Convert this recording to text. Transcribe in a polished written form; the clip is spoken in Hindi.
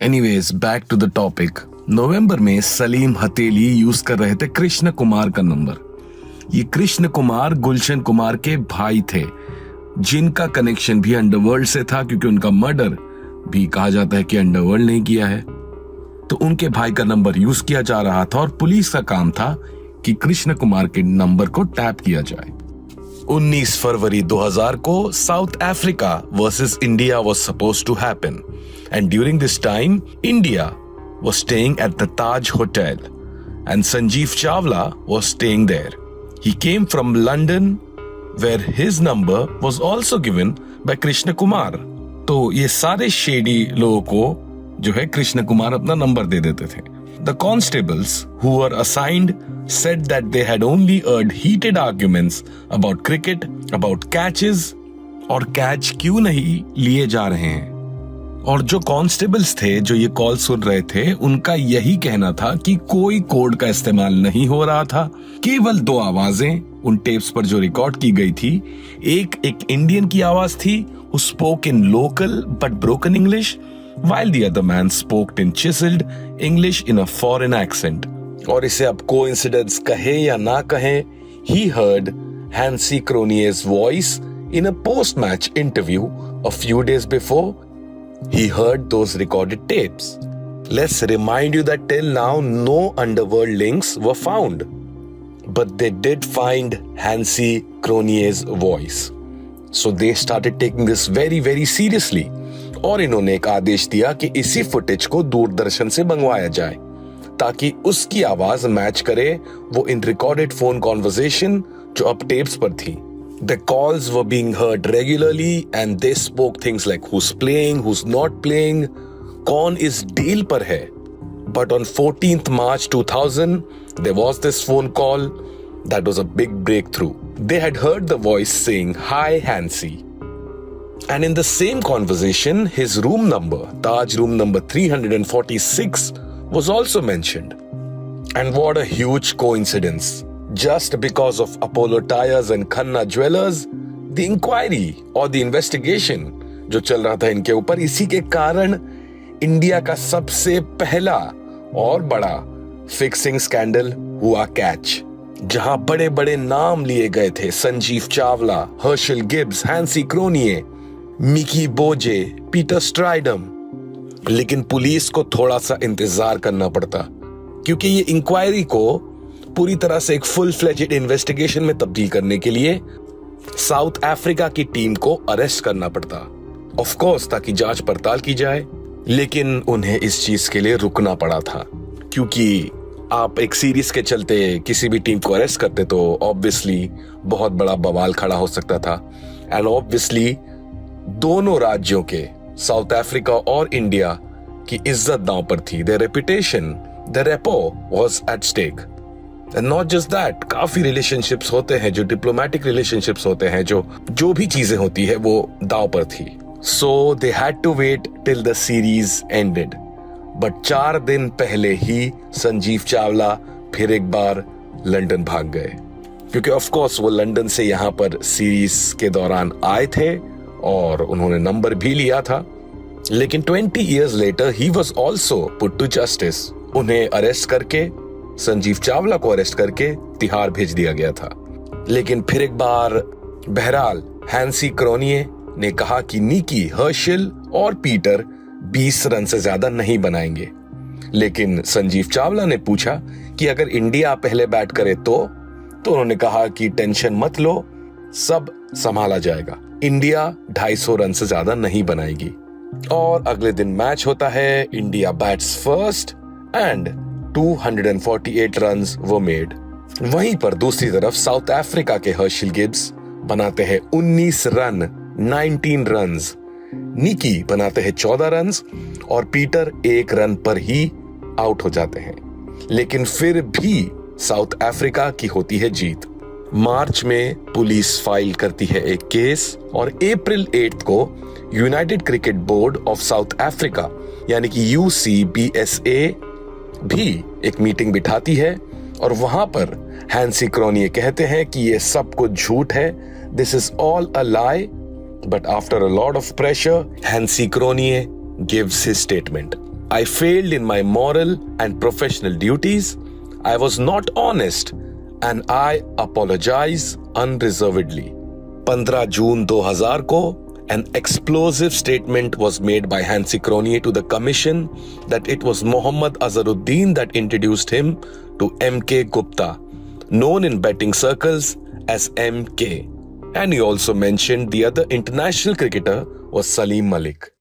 Anyways back to the topic. नवंबर में सलीम हथेली यूज कर रहे थे कृष्ण कुमार का नंबर। ये कृष्ण कुमार गुलशन कुमार के भाई थे, जिनका कनेक्शन भी अंडरवर्ल्ड से था, क्योंकि उनका मर्डर भी कहा जाता है कि अंडरवर्ल्ड ने किया है। तो उनके भाई का नंबर यूज किया जा रहा था और पुलिस का काम था कि कृष्ण कुमार के नंबर को टैप किया जाए। 19 फरवरी 2000 को South Africa versus India was supposed to happen and during this time India was staying at the Taj Hotel and Sanjeev Chawla was staying there. He came from London where his number was also given by Krishna Kumar. तो ये सारे शेडी लोगों को जो है कृष्ण कुमार अपना नंबर दे देते थे। The constables who were assigned said that they had only heard heated arguments about cricket, about catches और कैच क्यों नहीं लिए जा रहे हैं। और जो कांस्टेबल्स थे जो ये कॉल सुन रहे थे, उनका यही कहना था कि कोई कोड का इस्तेमाल नहीं हो रहा था, केवल दो आवाजें उन टेप्स पर जो रिकॉर्ड की गई थी, एक इंडियन की आवाज थी who spoke in local but broken English, while the other man spoke in chiseled English in a foreign accent. और इसे अब कोइंसिडेंस कहे या ना कहे, he heard Hansi Cronje's voice in a post-match interview a few days before. He heard those recorded tapes. Let's remind you that till now no underworld links were found, but they did find Hansi Cronje's voice. So they started taking this very very seriously. और इन्होंने एक आदेश दिया कि इसी फुटेज को दूरदर्शन से मंगवाया जाए ताकि उसकी आवाज मैच करे वो इन रिकॉर्डेड फोन कॉन्वर्सेशन जो अब टेप्स पर थी। The calls were being heard regularly and they spoke things like who's playing, who's not playing, कौन इस डील पर है। But on 14th March 2000, there was this phone call that was a big breakthrough. They had heard the voice saying, "Hi Hansi." And in the same conversation, his room number, Taj room number 346, was also mentioned. And what a huge coincidence. Just because of Apollo Tyres and Khanna Jewelers, the inquiry or the investigation जो चल रहा था इनके ऊपर, इसी के कारण इंडिया का सबसे पहला और बड़ा फिक्सिंग स्कैंडल हुआ कैच, जहां बड़े बड़े नाम लिए गए थे, Sanjeev Chawla, Herschelle Gibbs, Hansie Cronje, Mickey Boje, Peter Strydom. लेकिन पुलिस को थोड़ा सा इंतजार करना पड़ता, क्योंकि ये इंक्वायरी को पूरी तरह से एक फुल फ्लेजेड इन्वेस्टिगेशन में तब्दील करने के लिए साउथ अफ्रीका की टीम को अरेस्ट करना पड़ता, ऑफ कोर्स ताकि जांच पड़ताल की जाए। लेकिन उन्हें इस चीज के लिए रुकना पड़ा था, क्योंकि आप एक सीरीज के चलते किसी भी टीम को अरेस्ट करते तो ऑब्वियसली बहुत बड़ा बवाल खड़ा हो सकता था। एंड ऑब्वियसली दोनों राज्यों के, साउथ अफ्रीका और इंडिया की इज्जत दांव पर थी। Their reputation, their repo was at stake. And not just that, काफी रिलेशनशिप्स होते हैं, जो डिप्लोमेटिक रिलेशनशिप्स होते हैं, जो भी चीजें होती है वो दांव पर थी। So they had to wait till the series ended. But 4 दिन पहले ही संजीव चावला फिर एक बार लंदन भाग गए, क्योंकि ऑफ कोर्स वो लंदन से यहाँ पर सीरीज के दौरान आए थे और उन्होंने नंबर भी लिया था। लेकिन 20 years later he was also put to justice. उन्हें अरेस्ट करके, संजीव चावला को अरेस्ट करके तिहाड़ भेज दिया गया था। लेकिन फिर एक बार बहरहाल हैंसी क्रोनिये ने कहा कि निकी, हर्शल और पीटर 20 रन से ज्यादा नहीं बनाएंगे। लेकिन संजीव चावला ने पूछा कि अगर इंडिया पहले बैट करे तो उन्होंने कहा कि टेंशन मत लो, सब संभाला जाएगा, इंडिया 250 रन से ज्यादा नहीं बनाएगी। और अगले दिन मैच होता है, India bats first and 248 runs वो मेड। वहीं पर दूसरी तरफ साउथ अफ्रीका के हर्शल गिब्स बनाते हैं 19 रन, 19 रन्स, निकी बनाते हैं 14 रन्स और पीटर 1 रन पर ही आउट हो जाते हैं। लेकिन फिर भी साउथ अफ्रीका की होती है जीत। मार्च में पुलिस फाइल करती है एक केस और अप्रैल 8 को United cricket board of south Africa यानी कि UCBSA भी एक मीटिंग बिठाती है और वहां पर हैंसी क्रोनिये कहते हैं कि ये सब कुछ झूठ है, this is all a lie. But after a lot of pressure, Hansi Cronje gives his statement. I failed in my moral and professional duties. I was not honest and I apologize unreservedly. 15 जून 2000 को an explosive statement was made by Hansi Cronje to the commission that it was Mohammad Azharuddin that introduced him to MK Gupta, known in betting circles as MK. And he also mentioned the other international cricketer was Salim Malik.